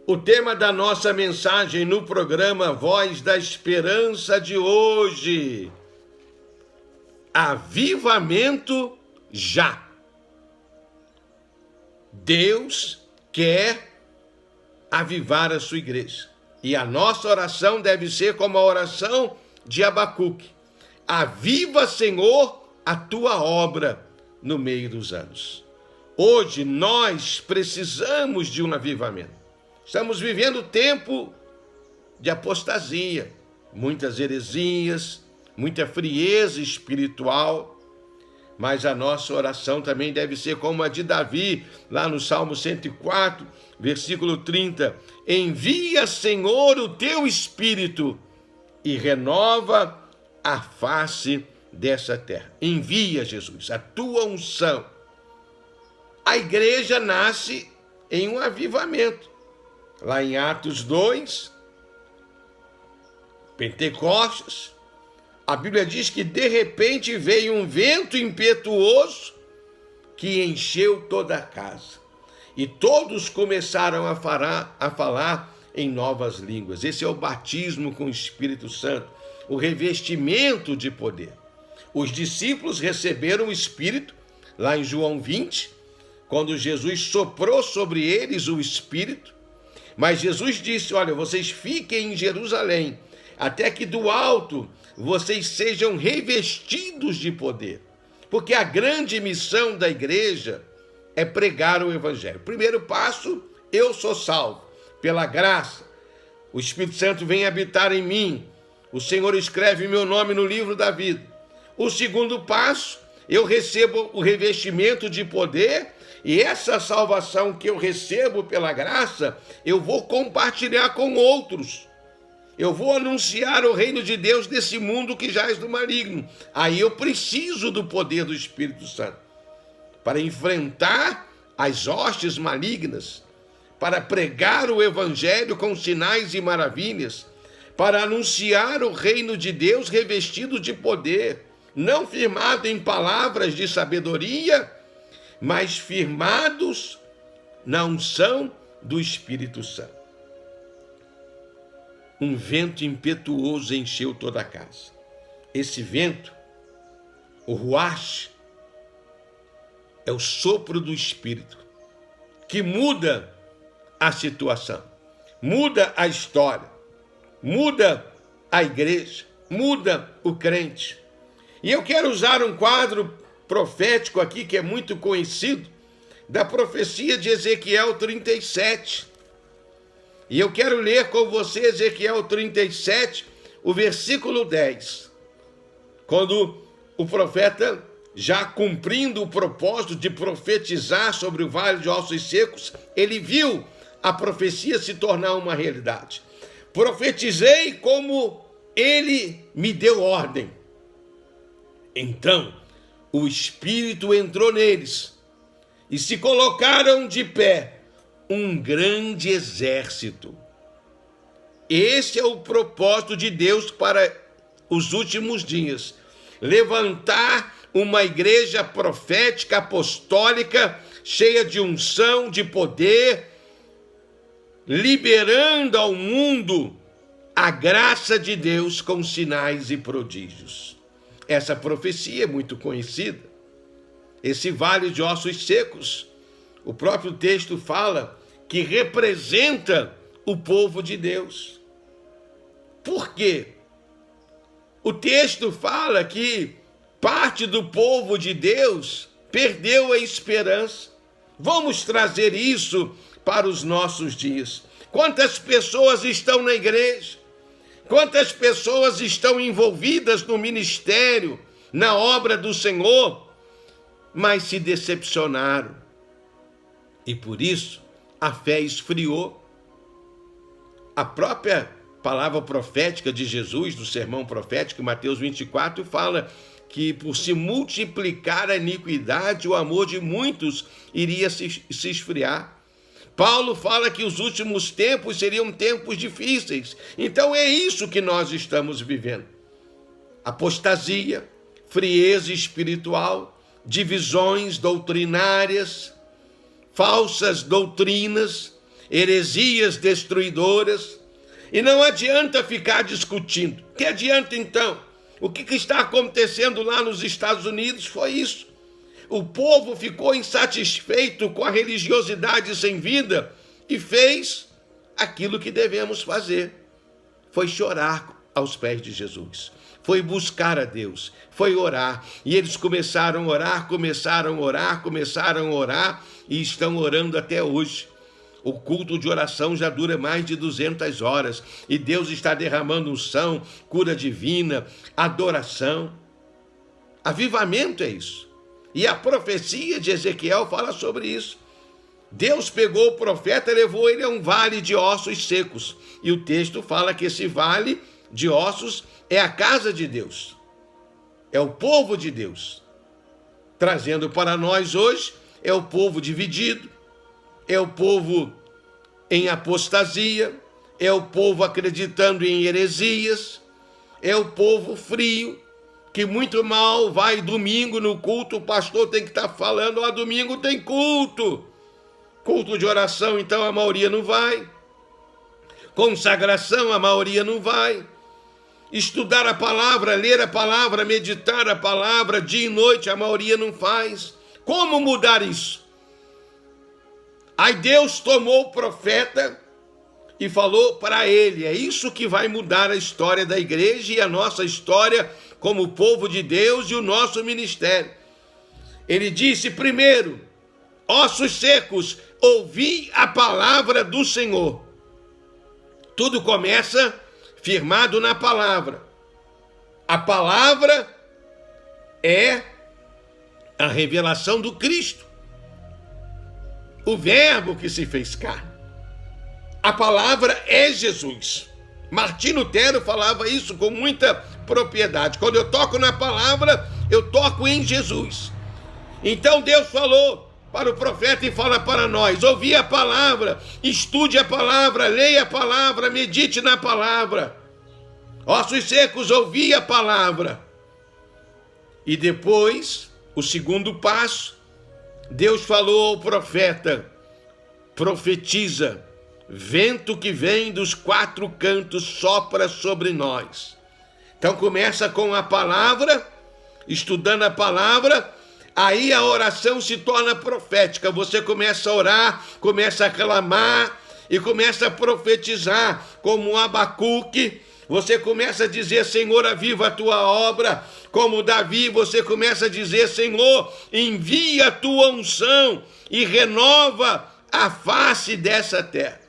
O tema da nossa mensagem no programa Voz da Esperança de hoje: avivamento já. Deus quer avivar a sua igreja. E a nossa oração deve ser como a oração de Abacuque: aviva, Senhor, a tua obra no meio dos anos. Hoje nós precisamos de um avivamento. Estamos vivendo tempo de apostasia, muitas heresias, muita frieza espiritual, mas a nossa oração também deve ser como a de Davi, lá no Salmo 104, versículo 30. Envia, Senhor, o teu Espírito e renova a face dessa terra. Envia, Jesus, a tua unção. A igreja nasce em um avivamento. Lá em Atos 2, Pentecostes, a Bíblia diz que de repente veio um vento impetuoso que encheu toda a casa. E todos começaram a falar em novas línguas. Esse é o batismo com o Espírito Santo, o revestimento de poder. Os discípulos receberam o Espírito, lá em João 20, quando Jesus soprou sobre eles o Espírito. Mas Jesus disse: olha, vocês fiquem em Jerusalém, até que do alto vocês sejam revestidos de poder. Porque a grande missão da igreja é pregar o Evangelho. Primeiro passo: eu sou salvo pela graça. O Espírito Santo vem habitar em mim. O Senhor escreve meu nome no livro da vida. O segundo passo: eu recebo o revestimento de poder. E essa salvação que eu recebo pela graça, eu vou compartilhar com outros. Eu vou anunciar o reino de Deus desse mundo que jaz do maligno. Aí eu preciso do poder do Espírito Santo para enfrentar as hostes malignas, para pregar o Evangelho com sinais e maravilhas, para anunciar o reino de Deus revestido de poder, não firmado em palavras de sabedoria, mas firmados na unção do Espírito Santo. Um vento impetuoso encheu toda a casa. Esse vento, o ruach, é o sopro do Espírito, que muda a situação, muda a história, muda a igreja, muda o crente. E eu quero usar um quadro profético aqui, que é muito conhecido, da profecia de Ezequiel 37. E eu quero ler com você Ezequiel 37, o versículo 10. Quando o profeta, já cumprindo o propósito de profetizar sobre o vale de ossos secos, ele viu a profecia se tornar uma realidade. Profetizei como ele me deu ordem. Então, o Espírito entrou neles e se colocaram de pé um grande exército. Esse é o propósito de Deus para os últimos dias: levantar uma igreja profética, apostólica, cheia de unção, de poder, liberando ao mundo a graça de Deus com sinais e prodígios. Essa profecia é muito conhecida. Esse vale de ossos secos, o próprio texto fala que representa o povo de Deus. Por quê? O texto fala que parte do povo de Deus perdeu a esperança. Vamos trazer isso para os nossos dias. Quantas pessoas estão na igreja? Quantas pessoas estão envolvidas no ministério, na obra do Senhor, mas se decepcionaram. E por isso a fé esfriou. A própria palavra profética de Jesus, do sermão profético, Mateus 24, fala que por se multiplicar a iniquidade, o amor de muitos iria se esfriar. Paulo fala que os últimos tempos seriam tempos difíceis. Então é isso que nós estamos vivendo. Apostasia, frieza espiritual, divisões doutrinárias, falsas doutrinas, heresias destruidoras. E não adianta ficar discutindo. Que adianta então? O que está acontecendo lá nos Estados Unidos foi isso. O povo ficou insatisfeito com a religiosidade sem vida e fez aquilo que devemos fazer. Foi chorar aos pés de Jesus. Foi buscar a Deus. Foi orar. E eles começaram a orar e estão orando até hoje. O culto de oração já dura mais de 200 horas e Deus está derramando unção, cura divina, adoração. Avivamento é isso. E a profecia de Ezequiel fala sobre isso. Deus pegou o profeta e levou ele a um vale de ossos secos. E o texto fala que esse vale de ossos é a casa de Deus. É o povo de Deus. Trazendo para nós hoje, é o povo dividido, é o povo em apostasia, é o povo acreditando em heresias, é o povo frio, que muito mal vai domingo no culto, o pastor tem que estar falando, domingo tem culto de oração, então a maioria não vai, consagração a maioria não vai, estudar a palavra, ler a palavra, meditar a palavra dia e noite, a maioria não faz. Como mudar isso? Aí Deus tomou o profeta e falou para ele, é isso que vai mudar a história da igreja e a nossa história como povo de Deus e o nosso ministério. Ele disse primeiro, ossos secos, ouvi a palavra do Senhor. Tudo começa firmado na palavra. A palavra é a revelação do Cristo. O verbo que se fez carne. A palavra é Jesus. Martim Lutero falava isso com muita propriedade. Quando eu toco na palavra, eu toco em Jesus. Então Deus falou para o profeta e fala para nós, ouvi a palavra, estude a palavra, leia a palavra, medite na palavra. Ossos secos, ouvi a palavra. E depois, o segundo passo, Deus falou ao profeta, profetiza, vento que vem dos quatro cantos sopra sobre nós. Então começa com a palavra, estudando a palavra, aí a oração se torna profética. Você começa a orar, começa a clamar e começa a profetizar, como Abacuque. Você começa a dizer, Senhor, aviva a tua obra. Como Davi, você começa a dizer, Senhor, envia a tua unção e renova a face dessa terra.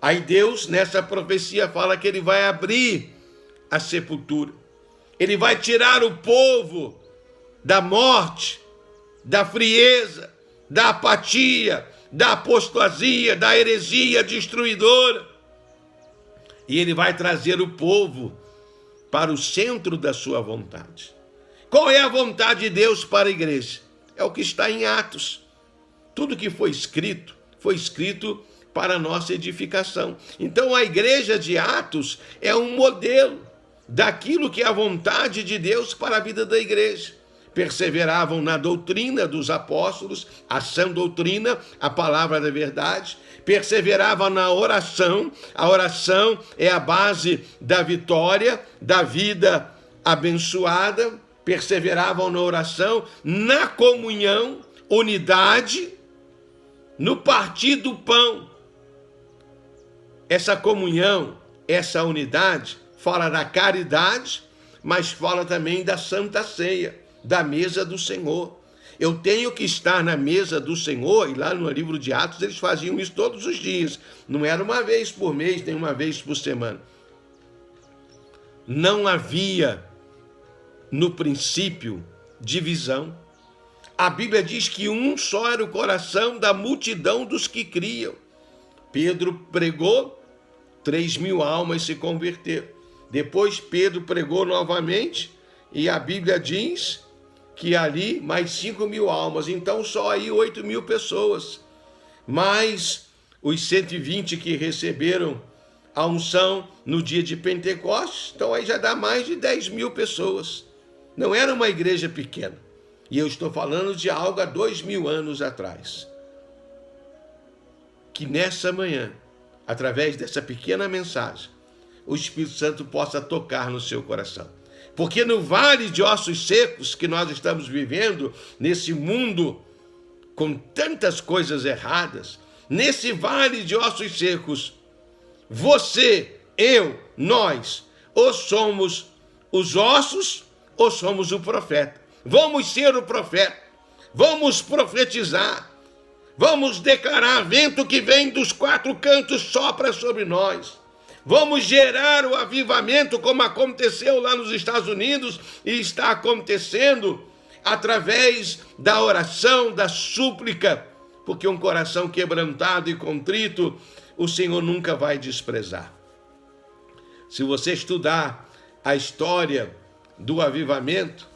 Aí Deus, nessa profecia, fala que ele vai abrir a sepultura. Ele vai tirar o povo da morte, da frieza, da apatia, da apostasia, da heresia destruidora. E ele vai trazer o povo para o centro da sua vontade. Qual é a vontade de Deus para a igreja? É o que está em Atos. Tudo que foi escrito para a nossa edificação. Então a igreja de Atos é um modelo daquilo que é a vontade de Deus para a vida da igreja. Perseveravam na doutrina dos apóstolos, a sã doutrina, a palavra da verdade. Perseveravam na oração, a oração é a base da vitória, da vida abençoada. Perseveravam na oração, na comunhão, unidade, no partir do pão. Essa comunhão, essa unidade, fala da caridade, mas fala também da Santa Ceia, da mesa do Senhor. Eu tenho que estar na mesa do Senhor, e lá no livro de Atos eles faziam isso todos os dias. Não era uma vez por mês, nem uma vez por semana. Não havia, no princípio, divisão. A Bíblia diz que um só era o coração da multidão dos que criam. Pedro pregou, 3.000 almas se converteram. Depois Pedro pregou novamente, e a Bíblia diz que ali mais 5.000 almas, então só aí 8.000 pessoas, mais os 120 que receberam a unção no dia de Pentecostes, então aí já dá mais de 10.000 pessoas. Não era uma igreja pequena, e eu estou falando de algo há 2.000 anos atrás. que nessa manhã, através dessa pequena mensagem, o Espírito Santo possa tocar no seu coração. Porque no vale de ossos secos que nós estamos vivendo, nesse mundo com tantas coisas erradas, nesse vale de ossos secos, você, eu, nós, ou somos os ossos, ou somos o profeta. Vamos ser o profeta, vamos profetizar, vamos declarar: vento que vem dos quatro cantos sopra sobre nós. Vamos gerar o avivamento, como aconteceu lá nos Estados Unidos e está acontecendo através da oração, da súplica, porque um coração quebrantado e contrito, o Senhor nunca vai desprezar. Se você estudar a história do avivamento,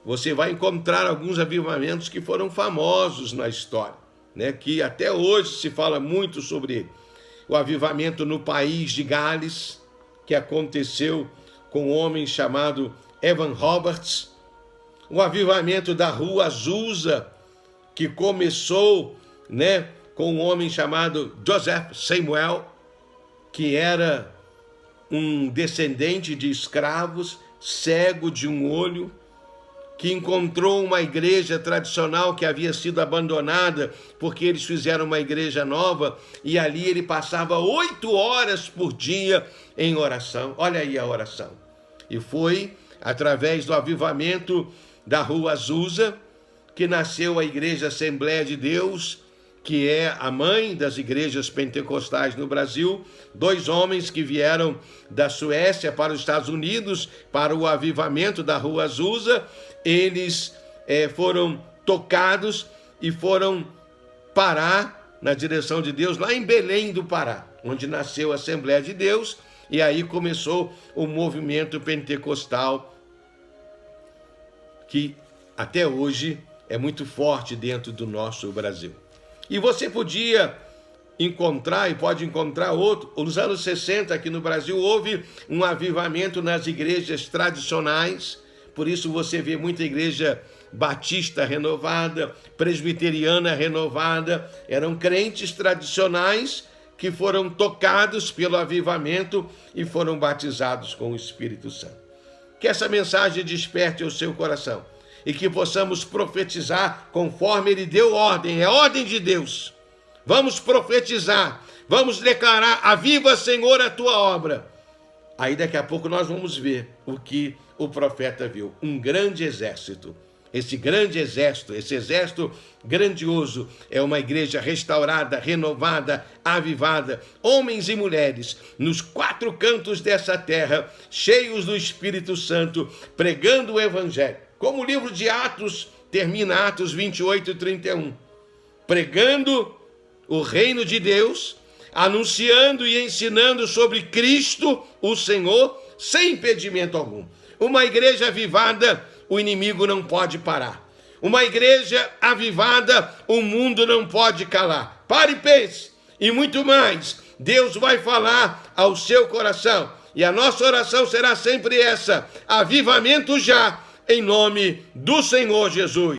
você vai encontrar alguns avivamentos que foram famosos na história, né? Que até hoje se fala muito sobre ele. O avivamento no país de Gales, que aconteceu com um homem chamado Evan Roberts. O avivamento da Rua Azusa, que começou, né, com um homem chamado Joseph Samuel, que era um descendente de escravos, cego de um olho, que encontrou uma igreja tradicional que havia sido abandonada, porque eles fizeram uma igreja nova, e ali ele passava 8 horas por dia em oração. Olha aí a oração. E foi através do avivamento da Rua Azusa que nasceu a Igreja Assembleia de Deus, que é a mãe das igrejas pentecostais no Brasil. 2 homens que vieram da Suécia para os Estados Unidos para o avivamento da Rua Azusa. Eles foram tocados e foram parar na direção de Deus lá em Belém do Pará, onde nasceu a Assembleia de Deus, e aí começou o movimento pentecostal, que até hoje é muito forte dentro do nosso Brasil. E você podia encontrar, e pode encontrar outro, nos anos 60 aqui no Brasil houve um avivamento nas igrejas tradicionais. Por isso você vê muita igreja batista renovada, presbiteriana renovada. Eram crentes tradicionais que foram tocados pelo avivamento e foram batizados com o Espírito Santo. Que essa mensagem desperte o seu coração e que possamos profetizar conforme ele deu ordem. É ordem de Deus. Vamos profetizar, vamos declarar: aviva, Senhor, a tua obra. Aí daqui a pouco nós vamos ver o que o profeta viu: um grande exército. Esse grande exército, esse exército grandioso, é uma igreja restaurada, renovada, avivada, homens e mulheres nos 4 cantos dessa terra, cheios do Espírito Santo, pregando o evangelho. Como o livro de Atos termina, Atos 28 e 31, pregando o reino de Deus, anunciando e ensinando sobre Cristo, o Senhor, sem impedimento algum. Uma igreja avivada, o inimigo não pode parar. Uma igreja avivada, o mundo não pode calar. Pare e pense. E muito mais, Deus vai falar ao seu coração. E a nossa oração será sempre essa: avivamento já, em nome do Senhor Jesus.